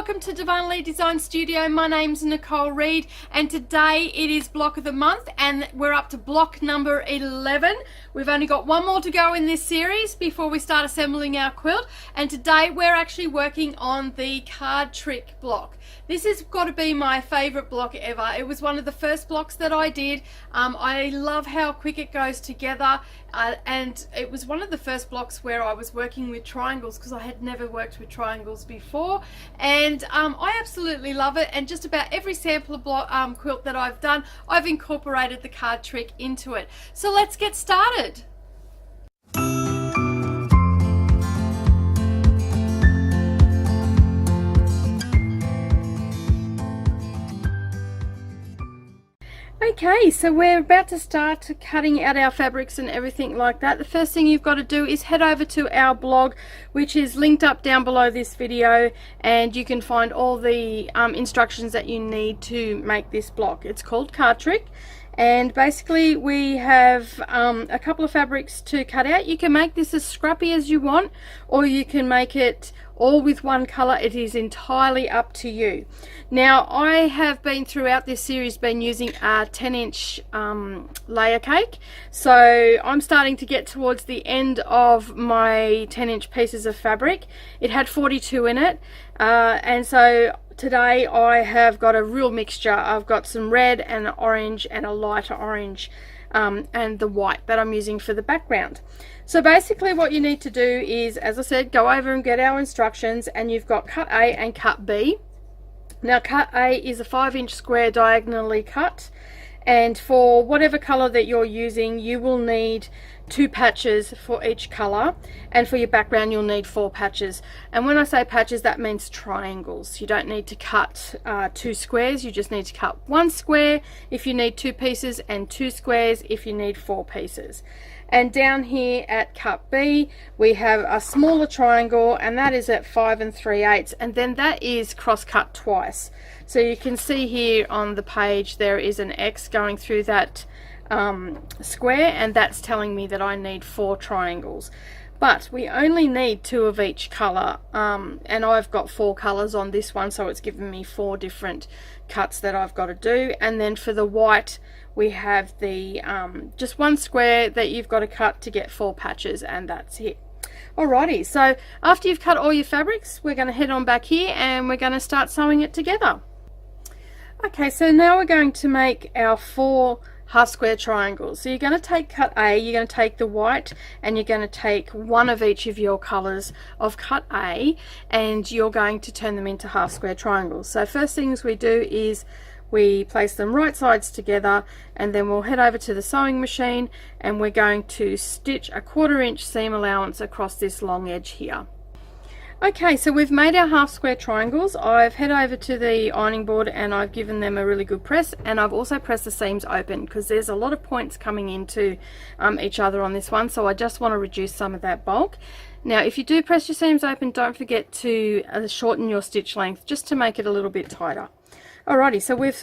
welcome to Darvanalee Design Studio. My name's Nicole Reed and today it is block of the month and we're up to block number 11. We've only got one more to go in this series before we start assembling our quilt, and today we're actually working on the Card Trick block. This has got to be my favorite block ever. It was one of the first blocks that I did. I love how quick it goes together, and it was one of the first blocks where I was working with triangles because I had never worked with triangles before, and I absolutely love it. And just about every sample of block, quilt that I've done, I've incorporated the Card Trick into it. So let's get started. Okay, so we're about to start cutting out our fabrics and everything like that. The first thing you've got to do is head over to our blog, which is linked up down below this video, and you can find all the instructions that you need to make this block. It's called Card Trick, and basically we have a couple of fabrics to cut out. You can make this as scrappy as you want, or you can make it all with one color. It is entirely up to you. Now, I have been throughout this series using a 10-inch layer cake, so I'm starting to get towards the end of my 10-inch pieces of fabric. It had 42 in it, and so today I have got a real mixture. I've got some red and an orange and a lighter orange, and the white that I'm using for the background. So basically what you need to do is, as I said, go over and get our instructions, and you've got cut A and cut B. Now cut A is a 5-inch square diagonally cut, and for whatever color that you're using you will need 2 patches for each color, and for your background you'll need 4 patches. And when I say patches, that means triangles. You don't need to cut 2 squares, you just need to cut 1 square if you need 2 pieces, and 2 squares if you need 4 pieces. And down here at cut B we have a smaller triangle, and that is at 5 3/8, and then that is cross cut twice. So you can see here on the page there is an X going through that square, and that's telling me that I need 4 triangles. But we only need 2 of each color, and I've got 4 colors on this one, so it's given me 4 different cuts that I've got to do. And then for the white we have the just 1 square that you've got to cut to get 4 patches, and that's it. Alrighty, so after you've cut all your fabrics, we're going to head on back here and we're going to start sewing it together. Okay, so now we're going to make our 4 half square triangles. So you're going to take cut A, you're going to take the white, and you're going to take 1 of each of your colors of cut A, and you're going to turn them into half square triangles. So first things we do is we place them right sides together, and then we'll head over to the sewing machine and we're going to stitch a 1/4 inch seam allowance across this long edge here. Okay, so we've made our half square triangles. I've head over to the ironing board and I've given them a really good press, and I've also pressed the seams open because there's a lot of points coming into each other on this one, so I just want to reduce some of that bulk. Now if you do press your seams open, don't forget to shorten your stitch length just to make it a little bit tighter. Alrighty, so we've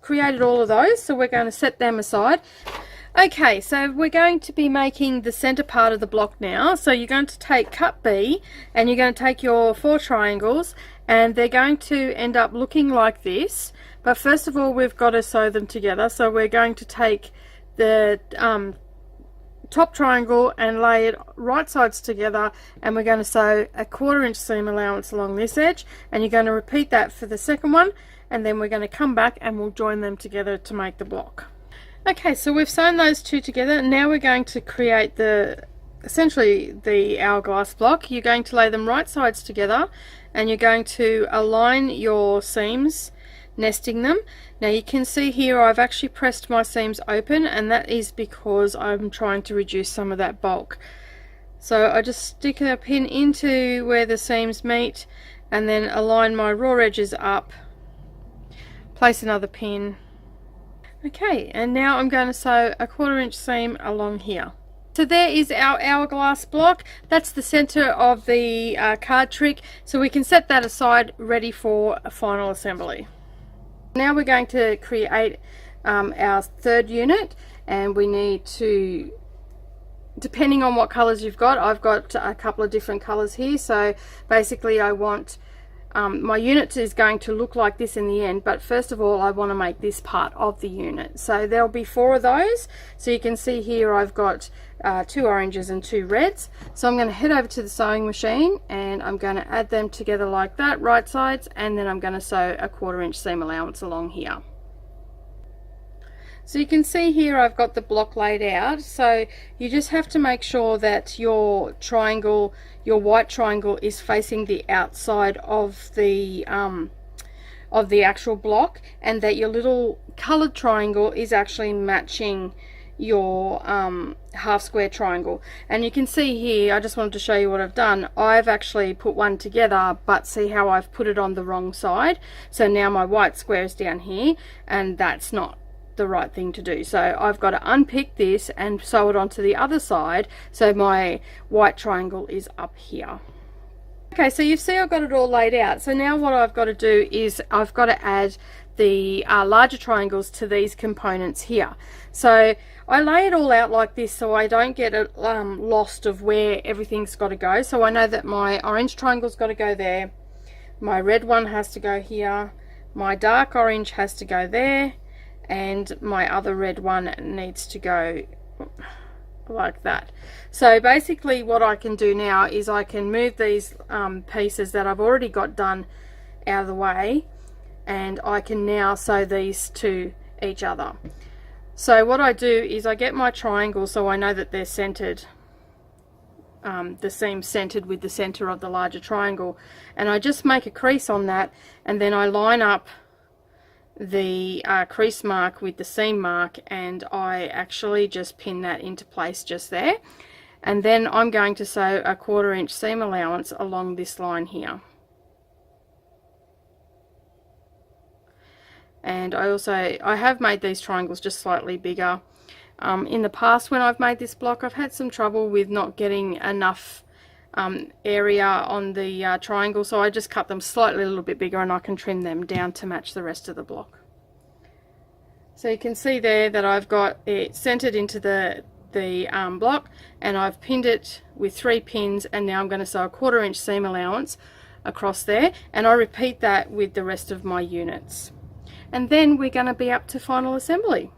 created all of those, so we're going to set them aside. Okay, so we're going to be making the center part of the block now. So you're going to take cut B and you're going to take your 4 triangles, and they're going to end up looking like this. But first of all we've got to sew them together. So we're going to take the top triangle and lay it right sides together, and we're going to sew a 1/4 inch seam allowance along this edge, and you're going to repeat that for the second one, and then we're going to come back and we'll join them together to make the block. Okay, so we've sewn those 2 together. Now we're going to create essentially the hourglass block. You're going to lay them right sides together, and you're going to align your seams, nesting them. Now you can see here I've actually pressed my seams open, and that is because I'm trying to reduce some of that bulk. So I just stick a pin into where the seams meet, and then align my raw edges up, place another pin. Okay, and now I'm going to sew a 1/4 inch seam along here. So there is our hourglass block. That's the center of the card trick, so we can set that aside ready for a final assembly. Now we're going to create our 3rd unit, and we need to, depending on what colors you've got, I've got a couple of different colors here. So basically I want my unit is going to look like this in the end, but first of all I want to make this part of the unit. So there'll be 4 of those. So you can see here I've got 2 oranges and 2 reds. So I'm going to head over to the sewing machine and I'm going to add them together like that, right sides, and then I'm going to sew a 1/4 inch seam allowance along here. So you can see here I've got the block laid out. So you just have to make sure that your triangle, your white triangle, is facing the outside of the actual block, and that your little colored triangle is actually matching your half square triangle. And you can see here, I just wanted to show you what I've done. I've actually put one together, but see how I've put it on the wrong side. So now my white square is down here, and that's not the right thing to do. So I've got to unpick this and sew it onto the other side, so my white triangle is up here. Okay, so you see I've got it all laid out. So now what I've got to do is I've got to add the larger triangles to these components here. So I lay it all out like this so I don't get lost of where everything's got to go. So I know that my orange triangle's got to go there, my red one has to go here, my dark orange has to go there, and my other red one needs to go like that. So basically what I can do now is I can move these pieces that I've already got done out of the way, and I can now sew these to each other. So what I do is I get my triangle so I know that they're centered, the seam centered with the center of the larger triangle, and I just make a crease on that, and then I line up the crease mark with the seam mark, and I actually just pin that into place just there. And then I'm going to sew a 1/4 inch seam allowance along this line here. And I have made these triangles just slightly bigger. In the past when I've made this block, I've had some trouble with not getting enough area on the triangle, so I just cut them slightly a little bit bigger, and I can trim them down to match the rest of the block. So you can see there that I've got it centered into the block, and I've pinned it with 3 pins, and now I'm going to sew a 1/4 inch seam allowance across there, and I repeat that with the rest of my units, and then we're going to be up to final assembly.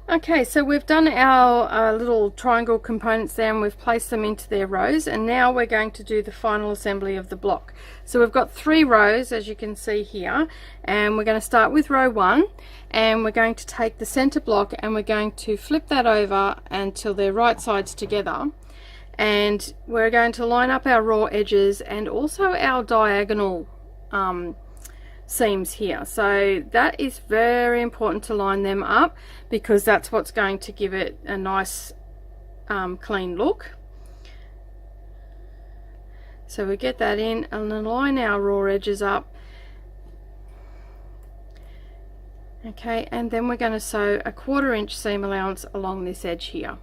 Okay, so we've done our little triangle components there, and we've placed them into their rows, and now we're going to do the final assembly of the block. So we've got 3 rows, as you can see here, and we're going to start with row 1, and we're going to take the center block and we're going to flip that over until they're right sides together, and we're going to line up our raw edges and also our diagonal seams here. So that is very important to line them up, because that's what's going to give it a nice clean look. So we get that in and then line our raw edges up. Okay, and then we're going to sew a 1/4 inch seam allowance along this edge here.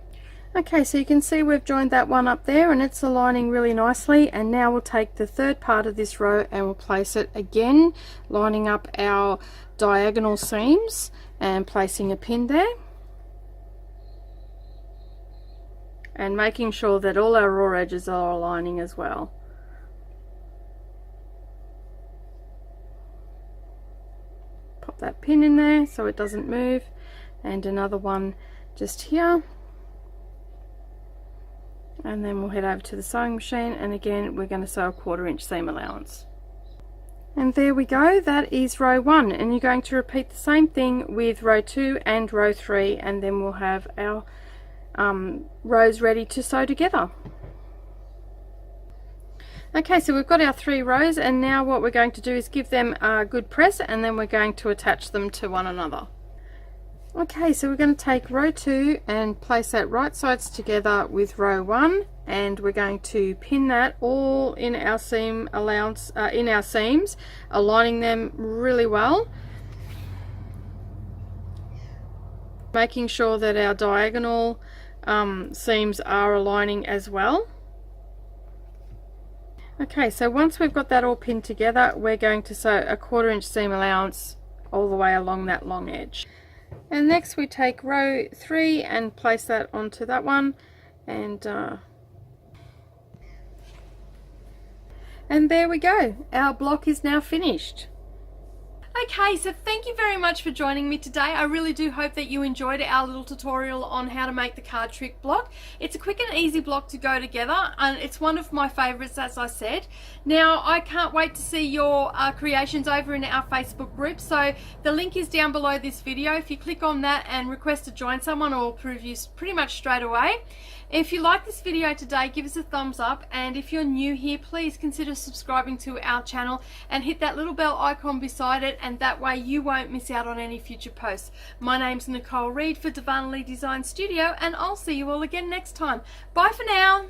Okay, so you can see we've joined that one up there, and it's aligning really nicely. And now we'll take the third part of this row and we'll place it again, lining up our diagonal seams and placing a pin there, and making sure that all our raw edges are aligning as well. Pop that pin in there so it doesn't move, and another one just here. And then we'll head over to the sewing machine, and again we're going to sew a 1/4 inch seam allowance. And there we go, that is row 1, and you're going to repeat the same thing with row 2 and row 3, and then we'll have our rows ready to sew together. Okay, so we've got our 3 rows, and now what we're going to do is give them a good press, and then we're going to attach them to one another. Okay, so we're going to take row 2 and place that right sides together with row 1, and we're going to pin that all in our seam allowance, in our seams, aligning them really well, making sure that our diagonal seams are aligning as well. Okay, so once we've got that all pinned together, we're going to sew a 1/4 inch seam allowance all the way along that long edge. And next we take row 3 and place that onto that one, and And there we go, our block is now finished. Okay, so thank you very much for joining me today. I really do hope that you enjoyed our little tutorial on how to make the card trick block. It's a quick and easy block to go together, and it's one of my favorites, as I said. Now, I can't wait to see your creations over in our Facebook group, so the link is down below this video. If you click on that and request to join someone, I'll approve you pretty much straight away. If you like this video today, give us a thumbs up, and if you're new here, please consider subscribing to our channel and hit that little bell icon beside it, and that way you won't miss out on any future posts. My name's Nicole Reid for Darvanalee Design Studio, and I'll see you all again next time. Bye for now.